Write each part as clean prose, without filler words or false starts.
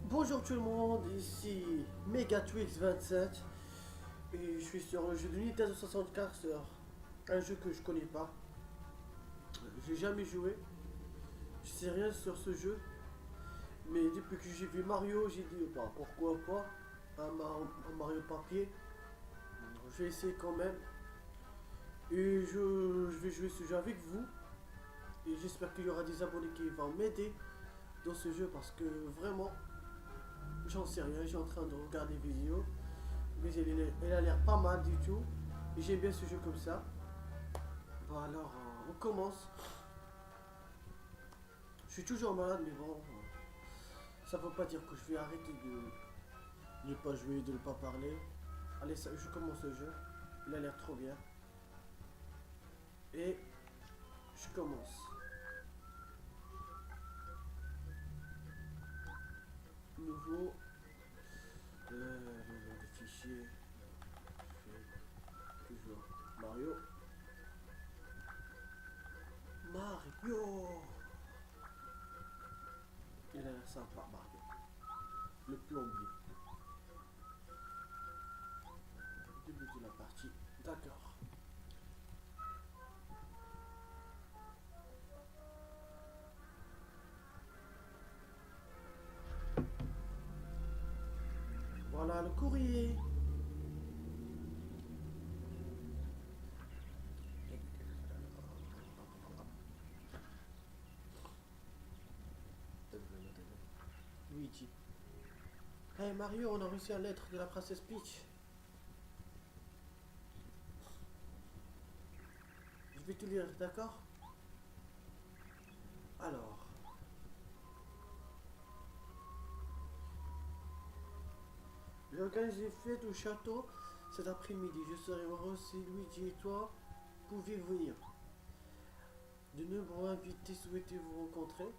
Bonjour tout le monde, ici Megatwix27 et je suis sur le jeu de Nintendo 64 heures, un jeu que je connais pas, j'ai jamais joué, je sais rien sur ce jeu, mais depuis que j'ai vu Mario, j'ai dit bah, pourquoi pas un Mario papier, je vais essayer quand même et je vais jouer ce jeu avec vous et j'espère qu'il y aura des abonnés qui vont m'aider dans ce jeu parce que vraiment j'en sais rien, j'ai en train de regarder des vidéos. Mais elle a l'air pas mal du tout. Et j'aime bien ce jeu comme ça. Bon alors, on commence. Je suis toujours malade, mais bon, ça veut pas dire que je vais arrêter de ne pas jouer, de ne pas parler. Allez, je commence le jeu. Il a l'air trop bien. Et je commence. Nouveau. Le nom des fichiers. Je fais toujours Mario. Mario! Il a l'air sympa, Mario. Le plombier. Début de la partie. D'accord. Voilà le courrier. Luigi. Hey Mario, on a reçu une lettre de la princesse Peach. Je vais te lire, d'accord? Alors, j'organise des fêtes au château cet après-midi. Je serai heureux si Luigi et toi pouviez venir. De nombreux invités souhaitaient vous rencontrer.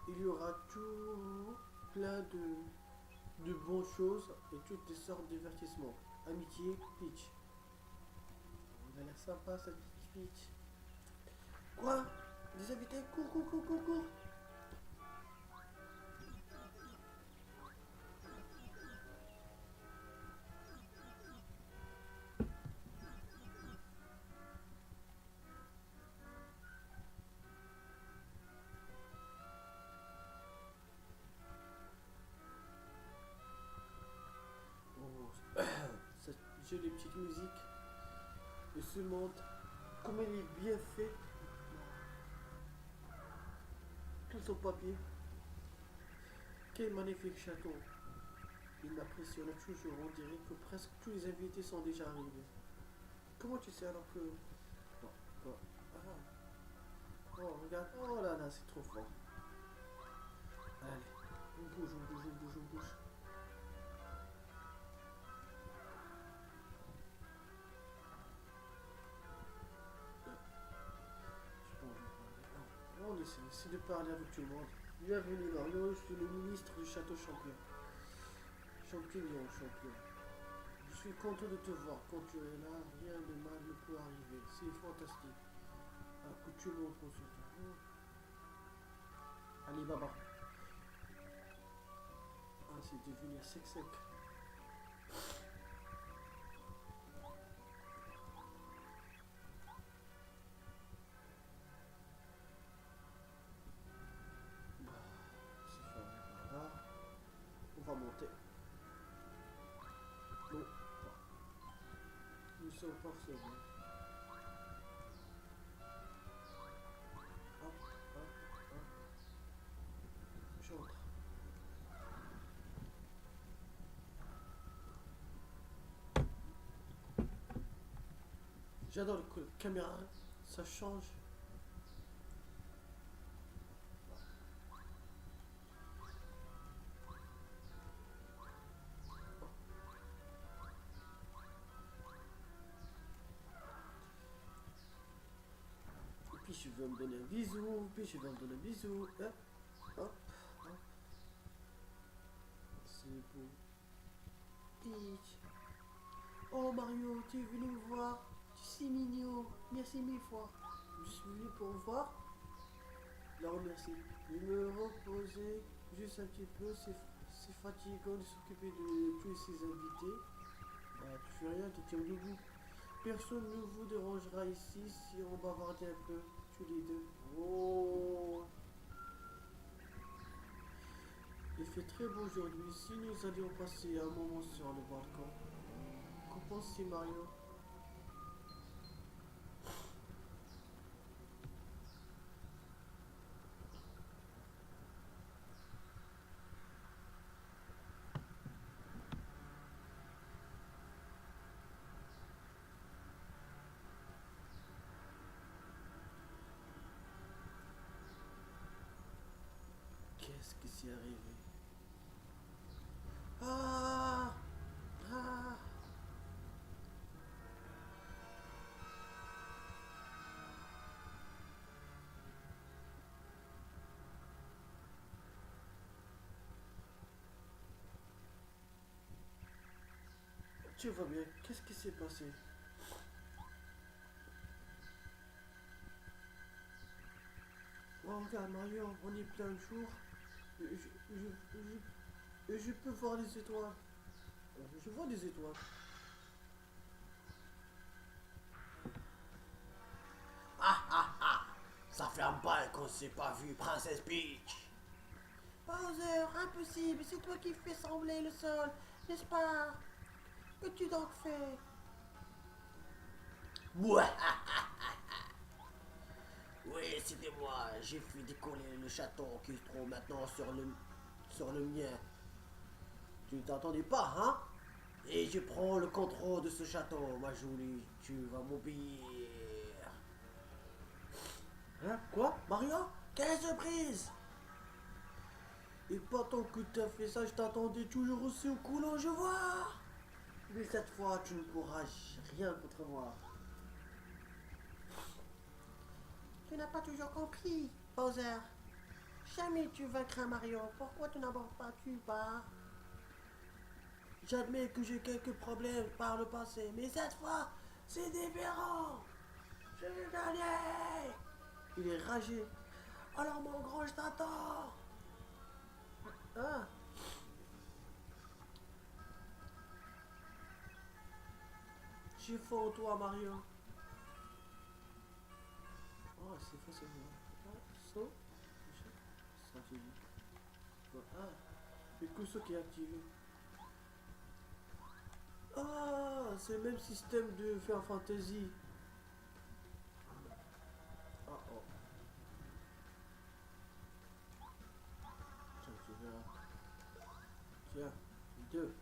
Il y aura tout plein de bonnes choses et toutes les sortes de divertissements. Amitié, Peach. Elle a l'air sympa cette petite Peach. Quoi? Des invités? Cours, cours, cours, cours, cours! Oh, cette jolie petite musique de ce monde, comme elle est bien fait, tout son papier. Quel magnifique château. Il m'impressionne toujours, on dirait que presque tous les invités sont déjà arrivés. Comment tu sais alors que... Non, non. Ah. Oh, regarde. Oh là là, c'est trop fort. Allez, on bouge, on bouge, on bouge, on bouge. Je pense que on essaie de parler avec tout le monde. Bienvenue Mario, je suis le ministre du château champion. Champignon, champion. Je suis content de te voir. Quand tu es là, rien de mal ne peut arriver. C'est fantastique. Un coup tu montres surtout. Allez, baba. Ah, c'est devenu sec sec. Bah, c'est fermé par là. On va monter. Non, nous sommes forcément. Hop, hop, hop. J'entre. J'adore la caméra. Ça change. Et puis je veux me donner un bisou. Puis je veux me donner un bisou. Hop, hop, hop. C'est beau. Peach. Oh Mario, tu es venu me voir. Tu es si mignon. Merci mille fois. Je suis venu pour voir. La remercie. Je me reposer juste un petit peu, c'est fatigant de s'occuper de tous ces invités. Bah, tu fais rien, tu tiens debout. Personne ne vous dérangera ici si on bavardait un peu, tous les deux. Oh, il fait très beau aujourd'hui. Si nous allions passer un moment sur le balcon, qu'en penses-tu, Mario? Qu'est-ce qui s'est arrivé? Ah! Ah! Tu vas bien? Qu'est-ce qui s'est passé? Oh, regarde, Mario, on est plein jour. Je peux voir les étoiles. Je vois des étoiles. Ça fait un bail qu'on s'est pas vu, Princesse Peach. Bowser, impossible, c'est toi qui fais sembler le sol, n'est-ce pas? Que tu donc fais? Ouais, oui, c'était moi. J'ai fait décoller le château qui se trouve maintenant sur le mien. Tu ne t'attendais pas, hein? Et je prends le contrôle de ce château, ma jolie. Tu vas m'obéir. Hein? Quoi? Mario? Quelle surprise! Et pas tant que t'as fait ça, je t'attendais toujours aussi au coulant, je vois. Mais cette fois, tu ne pourras rien contre moi. Tu n'as pas toujours compris, Bowser. Jamais tu vaincras Mario. Pourquoi tu n'abordes pas tu pas? J'admets que j'ai quelques problèmes par le passé, mais cette fois, c'est différent. Je vais gagner. Il est ragé. Alors mon grand, je t'attends. Ah, j'ai foi en toi, Mario. Oh, c'est facile. Ah, saut. Stratégie. Ah, le coup qui est activé. Ah, c'est le même système de Final Fantasy. Ah, oh. Tiens, tu verras. Tiens, deux.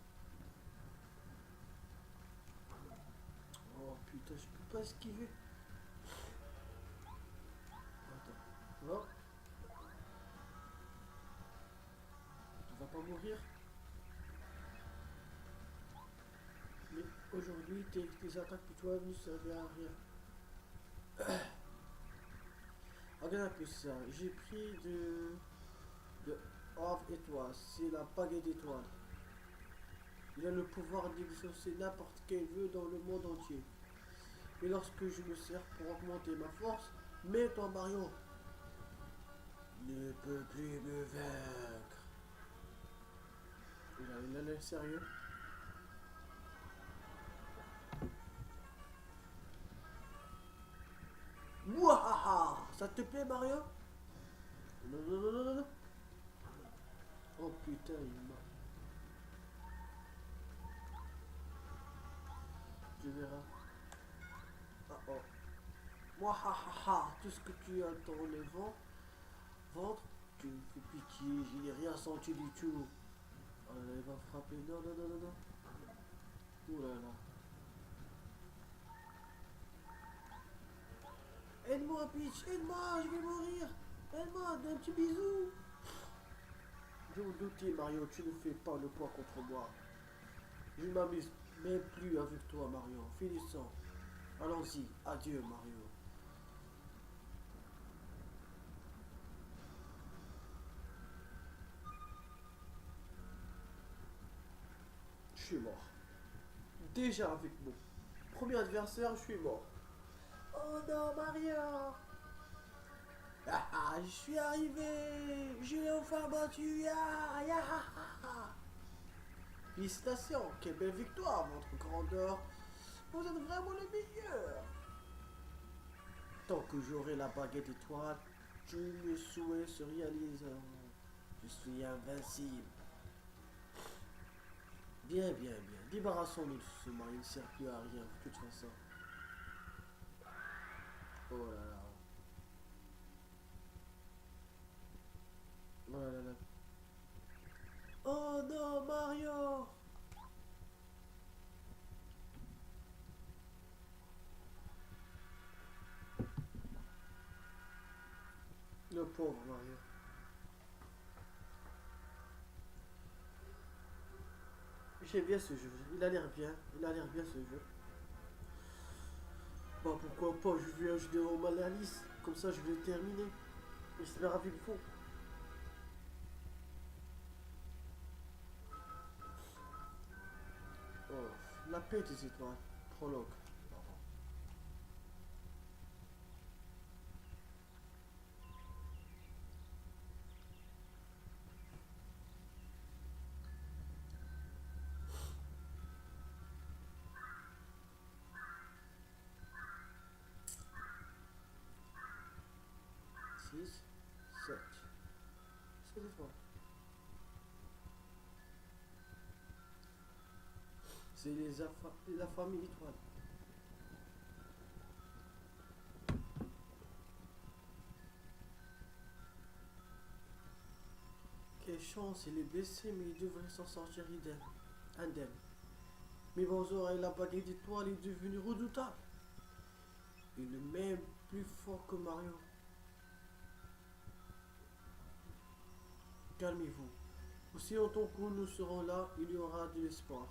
Oh putain, je peux pas esquiver. Attends. Oh, tu vas pas mourir. Mais aujourd'hui, tes attaques pour toi ne serviront à rien. Regarde un peu ça. J'ai pris de Orbe étoile. C'est la baguette d'étoile. Il a le pouvoir d'exaucer n'importe quel vœu dans le monde entier. Et lorsque je me sers pour augmenter ma force, mais toi Mario ne peut plus me vaincre. Il a l'air sérieux. Mouahaha! Ça te plaît Mario? Non, non, non, non, non, non. Oh putain, il m'a. Tu verras. Ah oh. Mouahaha! Tout ce que tu as dans le ventre, tu me fais pitié, je n'ai rien senti du tout. Oh là là, il va frapper. Non, non, non, non, non. Ouh là là. Aide-moi, Peach, aide-moi, je vais mourir. Aide-moi, un petit bisou. Je me doutais, Mario, tu ne fais pas le poids contre moi. Je ne m'amuse même plus avec toi, Mario. Finissons. Allons-y. Adieu, Mario. Je suis mort. Déjà avec mon premier adversaire, je suis mort. Oh non, Mario! Je suis arrivé. Je l'ai enfin battu. Félicitations, quelle belle victoire, votre grandeur. Vous êtes vraiment le meilleur. Tant que j'aurai la baguette étoile, tous mes souhaits se réaliseront. Je suis invincible. Bien, bien, bien. Débarrassons-nous de ce mari, il ne sert plus à rien, de toute façon. Oh là là. Oh là là. Oh non, Mario! Le pauvre Mario. J'aime bien ce jeu, il a l'air bien, ce jeu. Bon, pourquoi pas, je vais ajouter au mal la liste, comme ça je vais le terminer. J'espère avec vous. Oh, la paix des étoiles, prologue. Pardon. Six, sept. C'est étoiles. C'est la famille étoile. Quelle chance, il est blessé, mais il devrait s'en sortir indemne. Mais Bowser et la baguette d'étoile est devenu redoutable. Il est même plus fort que Mario. Calmez-vous. Aussi longtemps que nous serons là, il y aura de l'espoir.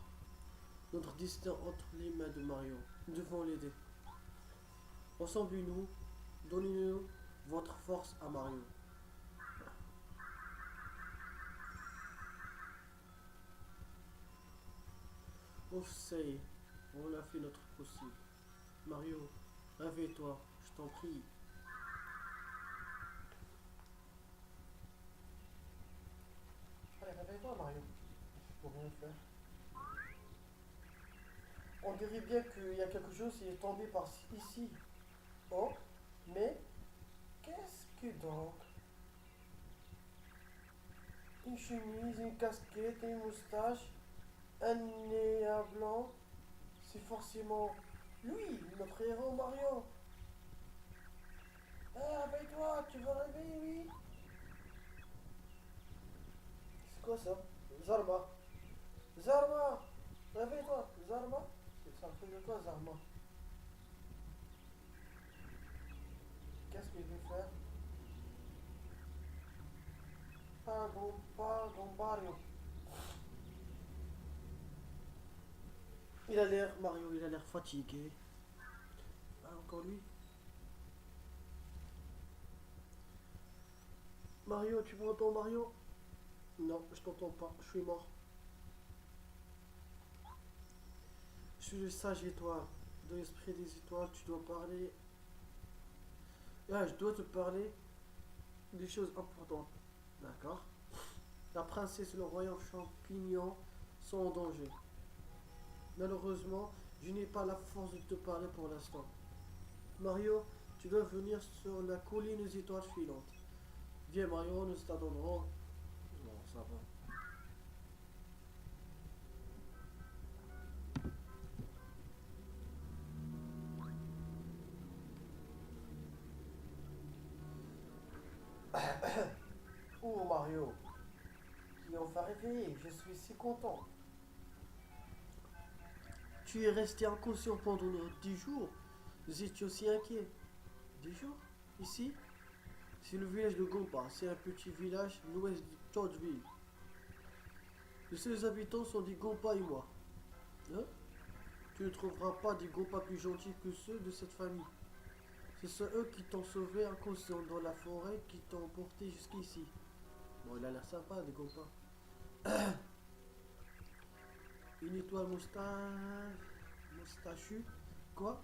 Notre destin entre les mains de Mario. Nous devons l'aider. Ressemblez-nous, donnez-nous votre force à Mario. Ouf, ça y est, on a fait notre possible. Mario, réveille-toi, je t'en prie. Allez, réveille-toi, Mario. Je peux rien faire. On dirait bien qu'il y a quelque chose qui est tombé par ici. Oh, mais qu'est-ce que donc? Une chemise, une casquette, une moustache, un nez à blanc. C'est forcément lui, notre héros Mario. Hé, réveille-toi, tu veux réveiller, oui? C'est quoi ça? Zarma. Zarma! Réveille-toi, Zarma. C'est un truc de quoi, Zarma? Qu'est-ce qu'il veut faire? Pardon, Mario. Il a l'air, Mario, il a l'air fatigué. Ah, encore lui? Mario, tu m'entends, Mario? Non, je t'entends pas, je suis mort. Je suis le sage étoile. De l'esprit des étoiles, tu dois parler. Ah, je dois te parler des choses importantes. D'accord? La princesse et le royaume champignon sont en danger. Malheureusement, je n'ai pas la force de te parler pour l'instant. Mario, tu dois venir sur la colline aux étoiles filantes. Viens Mario, nous t'attendrons. Non, ça va. Oh Mario, tu es enfin réveillé, je suis si content. Tu es resté inconscient pendant 10 jours. Nous étions si inquiets. 10 jours? Ici? C'est le village de Gompa. C'est un petit village à l'ouest de Toadville. Les seuls habitants sont des Gompa et moi. Hein? Tu ne trouveras pas des Gompa plus gentils que ceux de cette famille. Ce sont eux qui t'ont sauvé inconscient dans la forêt, qui t'ont porté jusqu'ici. Bon, il a l'air sympa, des Gompa. Une étoile moustachue. Quoi?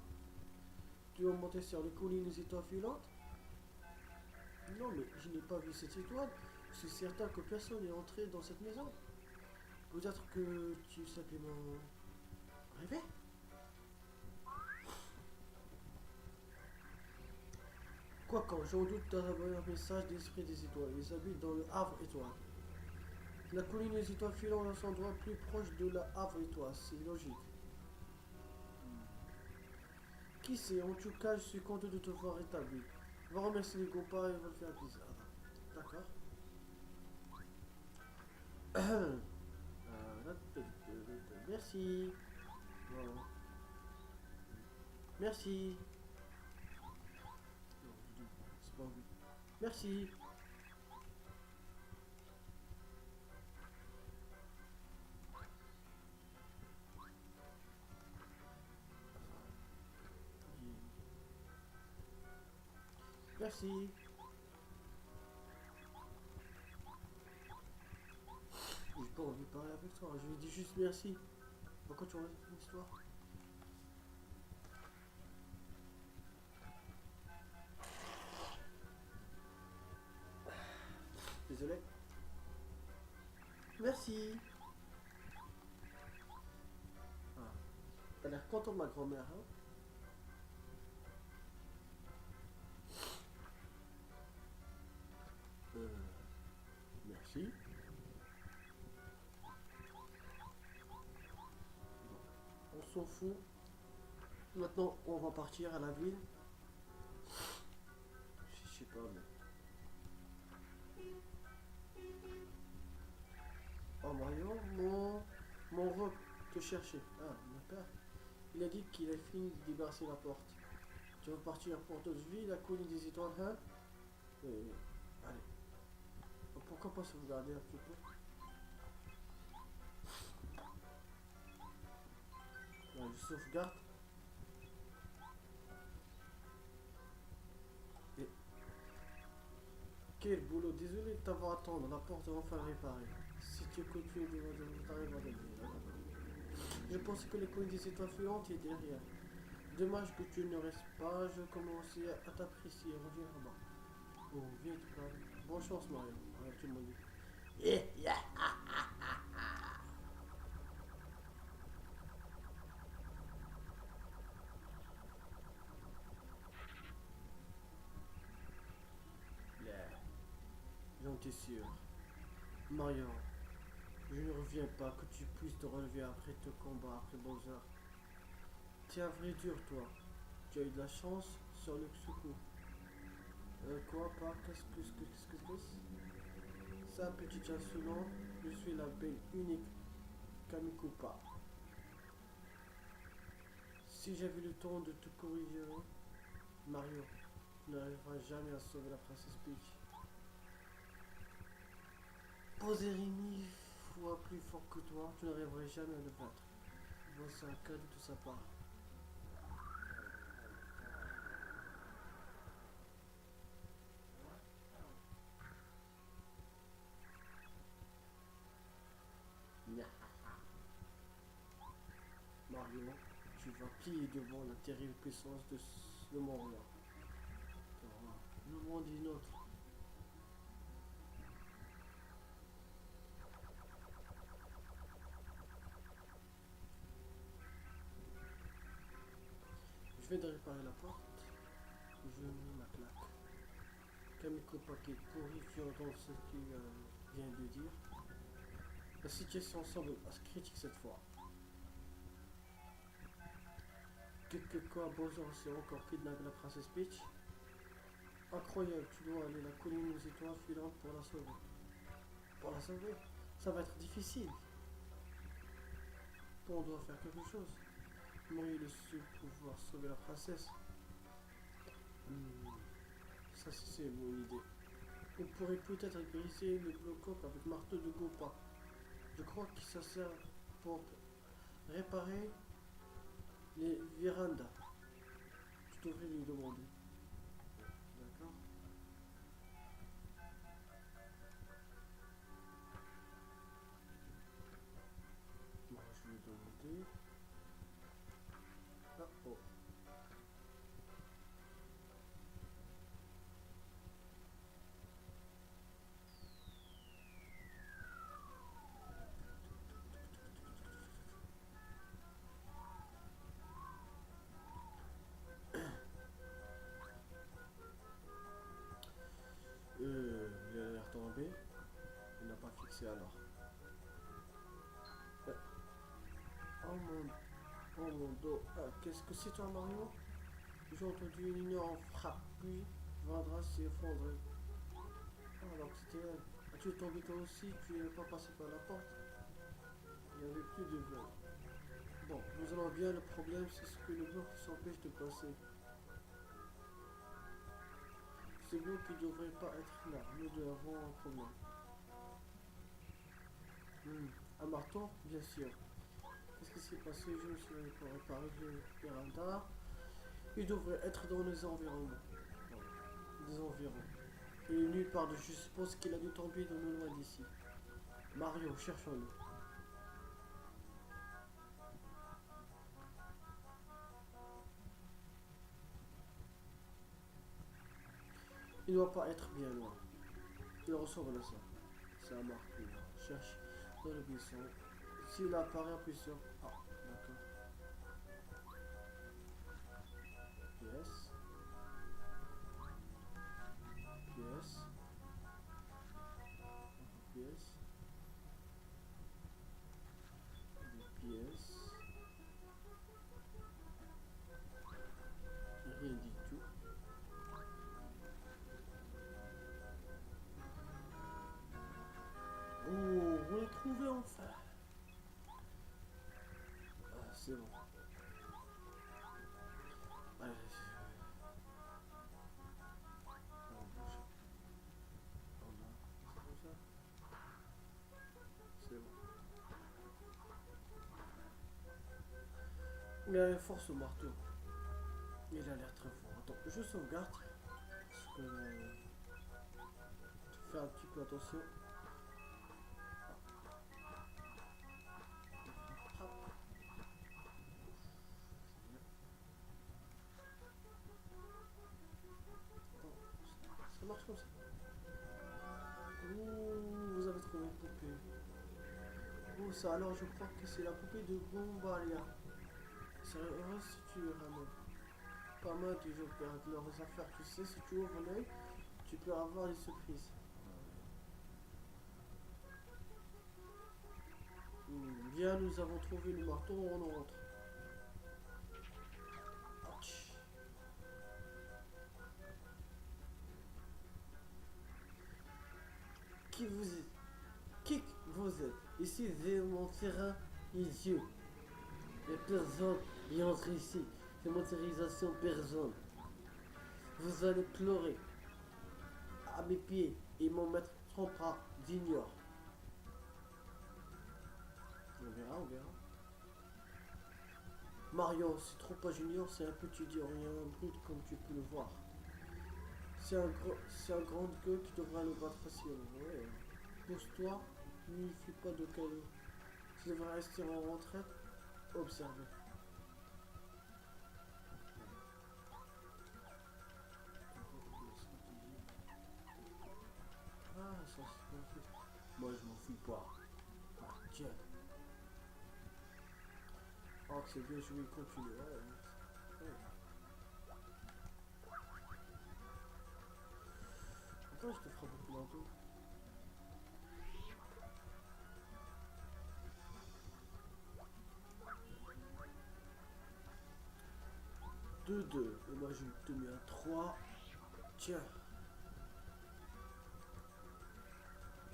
Tu veux monter sur les collines des étoiles filantes? Non, mais je n'ai pas vu cette étoile. Je suis certain que personne n'est entré dans cette maison. Peut-être que tu simplement rêvé. Quoi quand j'en doute d'avoir un message d'esprit des étoiles. Ils habitent dans le Havre étoile. La colline des étoiles filant dans son endroit plus proche de la Havre étoile. C'est logique. Qui sait, en tout cas, je suis content de te voir rétabli. Va remercier les copains et va le faire plaisir. Ah, d'accord. Merci. Voilà. Merci. Non, c'est pas envie. Merci. Merci. J'ai pas envie de parler avec toi. Je lui dis juste merci. Pourquoi tu racontes une histoire? Désolé. Merci. Ah. T'as l'air content de ma grand-mère, hein? Merci. Bon, on s'en fout. Maintenant, on va partir à la ville. Je sais pas, mais... Oh Marion, mon robe te cherchait. Ah, mon père. Il a dit qu'il a fini de débarrasser la porte. Tu veux partir pour d'autres villes, la colline des étoiles, hein? Allez. Pourquoi pas sauvegarder un petit peu? Là, je sauvegarde. Et... Quel boulot, désolé de t'avoir attendu, la porte va enfin réparer. Si tu continues de t'arriver à devenir. Je pensais que les colines des étoiles filantes étaient derrière. Dommage que tu ne restes pas, je commençais à t'apprécier, reviens là-bas. Oh, viens te calmer. Bonne chance Mario, alors tout le monde dit. J'en suis sûr. Mario, je ne reviens pas que tu puisses te relever après te combat, après Bowser. T'es un vrai dur, toi. Tu as eu de la chance sur le secours. Quoi, pas? Qu'est-ce que c'est? Ça, petit insolent, je suis la belle unique Kamikupa. Si j'avais le temps de te corriger, Mario, tu n'arriveras jamais à sauver la princesse Peach. Bowserini, fois plus fort que toi, tu n'arriverais jamais à le battre. Voici un cadeau de sa part. Mario, tu vas plier devant la terrible puissance de mon roi. Le monde est nôtre. Je viens de réparer la porte. Je mets ma claque. Kamiko Paquet corrigeant dans ce qu'il vient de dire. La situation semble critique cette fois. Quelquefois, Bowser s'est encore kidnappé la princesse Peach. Incroyable, tu dois aller à la colline aux étoiles filantes pour la sauver. Pour la sauver, ça va être difficile. On doit faire quelque chose. Moi, il est seul pouvoir sauver la princesse. Ça, c'est une bonne idée. On pourrait peut-être briser le bloc avec marteau de Gopa. Je crois que ça sert pour réparer les vérandas. Tu devrais lui demander. D'accord. Moi, je vais lui demander. Ah, oh. Il n'a pas fixé alors. Euh, oh mon dos. Qu'est-ce que c'est toi Mario? J'ai entendu une énorme frappe, puis Vandra s'est effondré. Ah, alors que c'était elle. Tu es tombé toi aussi, tu n'es pas passé par la porte. Il n'y avait plus de vol. Bon, nous allons bien, le problème c'est ce que le bloc qui s'empêche de passer. Ce bloc qui ne devrait pas être là, nous deux avons un problème. Un marteau, bien sûr. Qu'est-ce qui s'est passé? Je me suis réparé le véranda. Il devrait être dans les environnements. Des environs. Il est nulle part de je suppose qu'il a dû tomber dans le loin d'ici. Mario, cherchons-le. Il ne doit pas être bien loin. Il ressemble à ça. C'est un marqueur. Cherche dans le buisson. S'il apparaît, appuie sur... Ah, d'accord. Yes. Yes. Yes. Des pièces. Rien du tout. Oh, on l'a trouvé enfin. Ah, c'est bon. Allez. On bouge. On a. C'est comme ça. C'est bon. Il a force au marteau. Il a l'air très fort. Attends, je sauvegarde. Parce que. Fais un petit peu attention. Ça marche comme ça. Ouh, vous avez trouvé une poupée. Oh, ça alors je crois que c'est la poupée de Bombalia. C'est heureux si tu le ramènes. Pas mal de gens perdent leurs affaires. Tu sais, si tu ouvres l'œil, tu peux avoir des surprises. Bien, nous avons trouvé le marteau, on rentre. Ouch. Qui vous êtes? Qui vous êtes? Ici, c'est mon terrain, idiot. Les personnes y entrent ici. C'est mon autorisation personne. Vous allez pleurer à mes pieds et mon maître trompera d'ignore. On verra, on verra. Mario, c'est trop pas junior, c'est un petit dur et un brut comme tu peux le voir. C'est un grand gueule qui devra le battre facilement. Ouais. Pousse-toi, ne lui fais pas de cadeaux. Tu devrais rester en retraite, observer. Ah, ça c'est pas fait. Moi je m'en fous pas. Ah, tiens. Oh, que c'est bien joué, continue. Ouais. Attends, je te frappe un peu dans le dos. Deux. Et moi je te mets un 3. Tiens.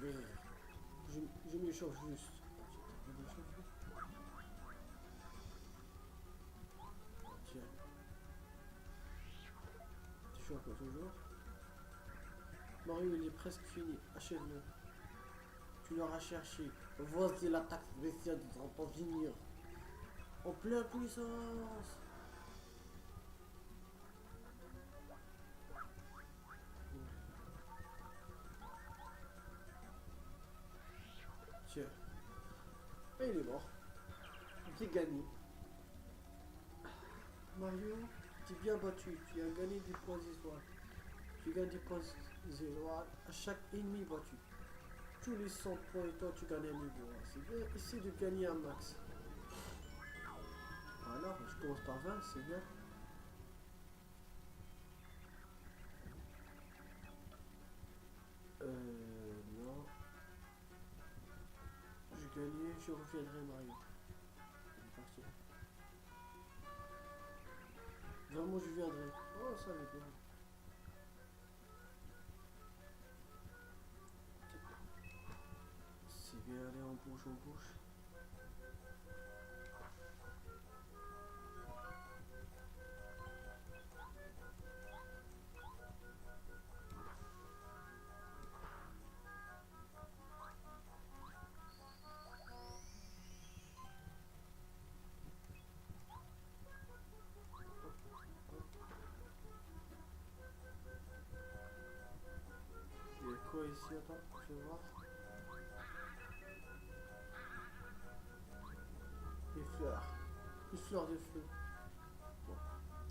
Je m'échauffe juste. Tiens. Tu chauffes pas toujours. Mario, il est presque fini. Achève-le. Tu l'auras cherché. Voici l'attaque spéciale du drapeau venir. En pleine puissance. Tiens. Et il est mort. J'ai gagné. Mario, tu es bien battu. Tu as gagné des points étoiles. Tu gagnes des points étoiles à chaque ennemi battu. Tous les 100 points et toi tu gagnes un niveau. C'est bien. Essaye de gagner un max. Alors, je commence par 20, c'est bien. Non. je reviendrai, Mario. Il est parti. Vraiment, je viendrai. Oh, ça va bien. C'est bien aller en bouche en bouche. Il y a quoi ici? Attends, je vais voir. Des fleurs. Des fleurs, des fleurs. Bon,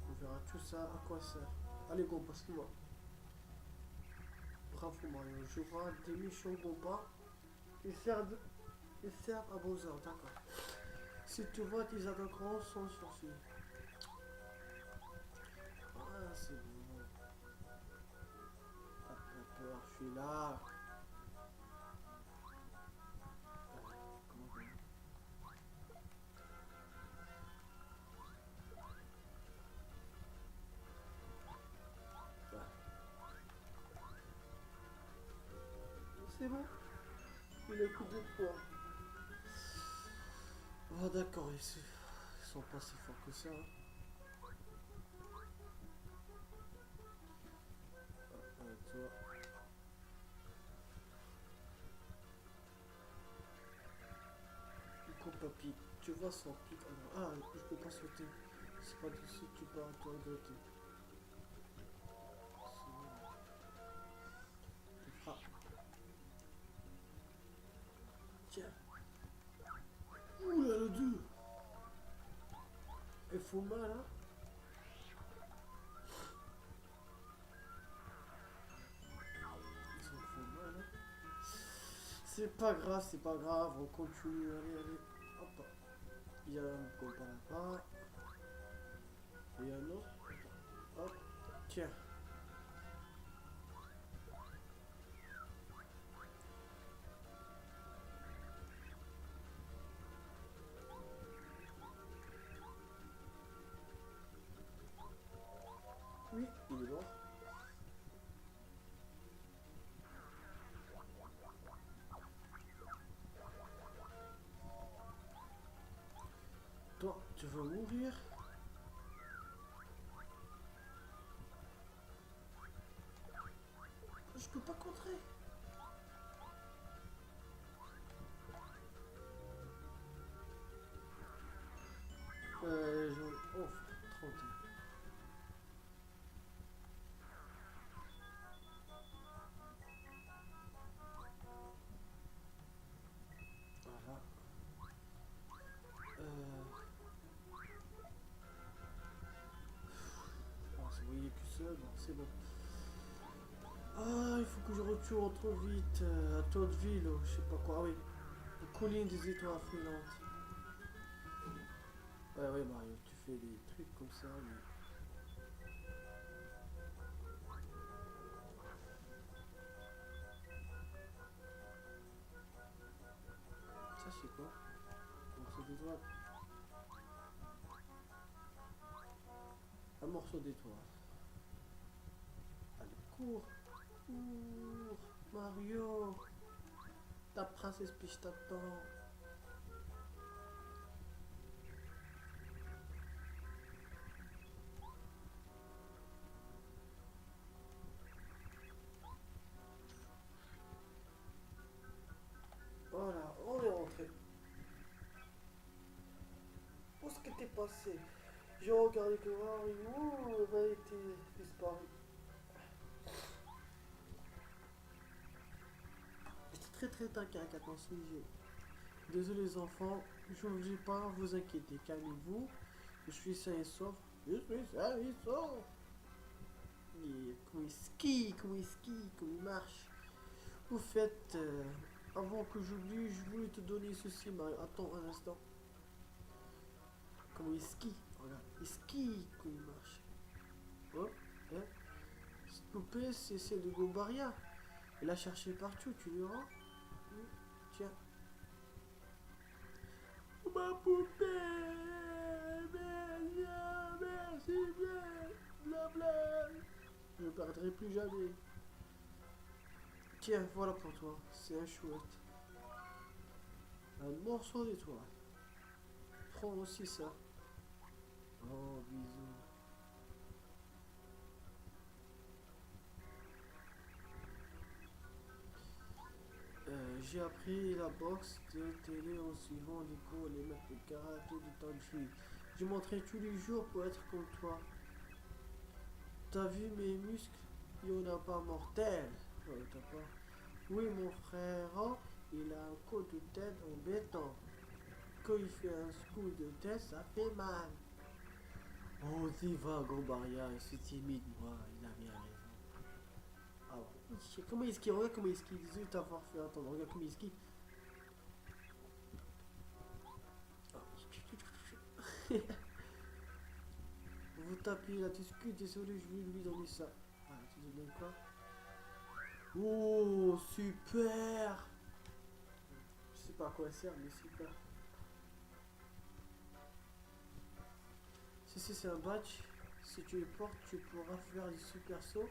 on verra tout ça. À quoi ça sert? Allez, Gomba, suis-moi. Bravo, Mario. Je vois des méchants Gomba. Ils servent à Bowser, d'accord. Si tu vois qu'ils attaqueront sans sourcil. Ah, c'est bon. Pas peur, je suis là. Comment dire? C'est bon. Il a coup de poing. Oh d'accord, ils sont pas si forts que ça. Hein. Toi. Coucou papy, tu vois son pic. Ah, je peux pas sauter. C'est pas d'ici, tu peux à toi de côté. Tu frappes. Tiens. Ouh là, le dur. Il faut mal, hein. Ils en font mal, hein. C'est pas grave, on continue. Allez, allez. Hop. Il y a un compas là-bas. Et un autre. Hop. Tiens. Oui, il est mort. Toi, tu veux mourir? Je peux pas contrer. J'en offre 31. Voilà. Ah, c'est voyez plus seul, bon, c'est bon. Ah, il faut que je retourne trop vite à Toadville, ou je sais pas quoi. Ah oui, aux collines des étoiles filantes. Ouais, ouais, Mario, tu fais des trucs comme ça, mais. Ça, c'est quoi? Morceau d'étoile. Un morceau d'étoile. Allez, cours! Cours! Mario! Ta princesse Peach t'attend! Voilà, on est rentré. Où est-ce que t'es passé? J'ai regardé que Mario avait été disparu. J'étais très inquiet à ton sujet. Désolé les enfants, je ne vais pas vous inquiéter. Calmez-vous, je suis sain et sauf. Je suis sain et sauf. Et comment il marche. Au fait, avant que j'oublie, je voulais te donner ceci, Mario. Attends un instant. Comment il skie? Regarde, il skie, comment il marche. Oh, hein? Cette poupée, c'est celle de Gombaria. Elle a cherché partout, tu le rends? Tiens. Ma poupée. Merci bien. Blabla. Je ne perdrai plus jamais. Tiens, voilà pour toi. C'est un chouette. Un morceau d'étoile. Prends aussi ça. Oh, bisous. J'ai appris la boxe de télé en suivant les cours, les maîtres de karaté du temps de fille. Je m'entraîne tous les jours pour être comme toi. T'as vu mes muscles? Il n'y en a pas mortel. T'as pas. Oui, mon frère, oh, il a un coup de tête en béton. Quand il fait un coup de tête, ça fait mal. Oh, t'y va, Gombaria, c'est timide, moi, il a bien raison. Ah ouais. Comment est-ce qu'il regarde, comment est-ce qu'il dit t'avoir fait attendre, regarde comment est-ce qu'il. Vous tapez la discute, désolé, je vais lui donner ça. Ah, tu te donnes quoi? Oh, super! Je sais pas à quoi elle sert, mais super. Si c'est un badge, si tu le portes, tu pourras faire des super sauts.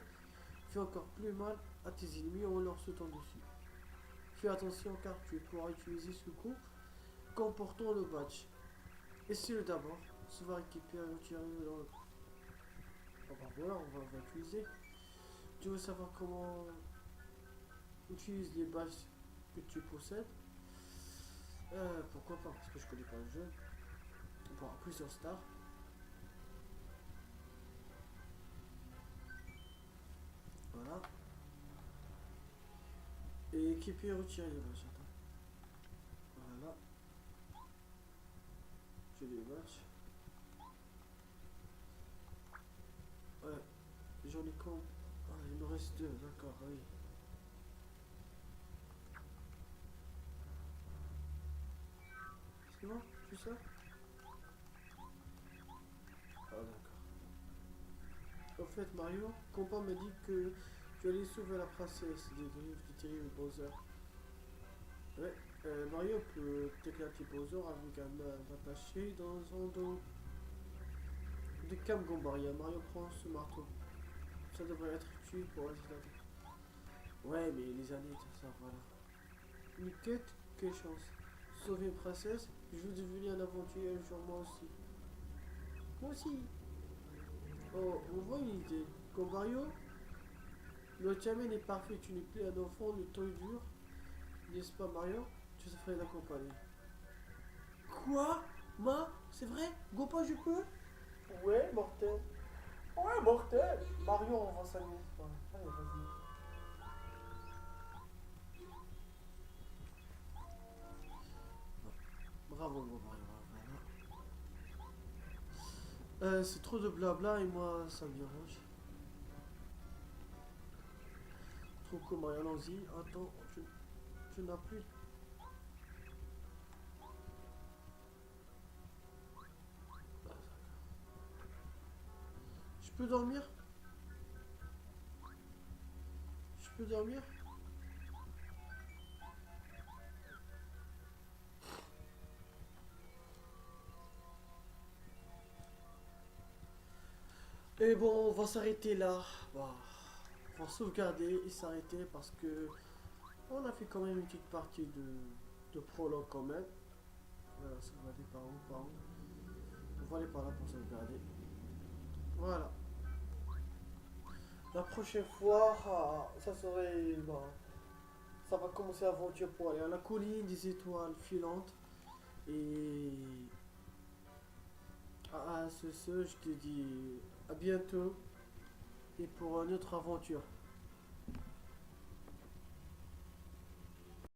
Fais encore plus mal à tes ennemis en leur sautant dessus. Fais attention car tu pourras utiliser ce coup qu'en portant le badge. Essaye-le d'abord, ça va récupérer et retirer dans le... Oh bah voilà, on va utiliser. Tu veux savoir comment utiliser les badges que tu possèdes? Pourquoi pas, parce que je connais pas le jeu. On pourra plusieurs stars. Voilà. Et équiper et retirer les badges. Attends. Voilà. J'ai les badges. Ouais. J'en ai comme... Ah, il me reste 2, d'accord, oui. C'est bon? Tout ça? Ah, d'accord. En fait, Mario, Compa m'a dit que tu allais sauver la princesse des griffes du terrible Bowser. Ouais, Mario peut éclater Bowser avec un main attaché dans son dos. De Cam Gombaria, Mario prend ce marteau. Ça devrait être utile pour l'éclater. Ouais, mais les années, ça, voilà. Une quête, quelle chance. Sauver une princesse, je veux devenir un aventurier un jour, moi aussi. Moi aussi. Oh, on voit une idée. Gombario, le Tiamen est parfait, tu n'es plus un enfant, le temps est dur. N'est-ce pas Mario? Tu te ferais l'accompagner. Quoi? C'est vrai? Gopa, je peux? Ouais, mortel. Ouais, mortel. Mario, on va s'amuser. Ouais. Allez, vas-y. Bravo, gros Mario. Voilà. C'est trop de blabla et moi, ça me dérange. Trop cool, Mario. Allons-y. Attends, tu n'as plus. Je peux dormir? Je peux dormir? Et bon, on va s'arrêter là. Bah, on va sauvegarder et s'arrêter parce que on a fait quand même une petite partie de prologue quand même. Voilà, sauvegarder par où, par où. On va aller par là pour sauvegarder. Voilà. La prochaine fois, ça serait... Bah, ça va commencer l'aventure pour aller à la colline des étoiles filantes. Et... je te dis à bientôt. Et pour une autre aventure.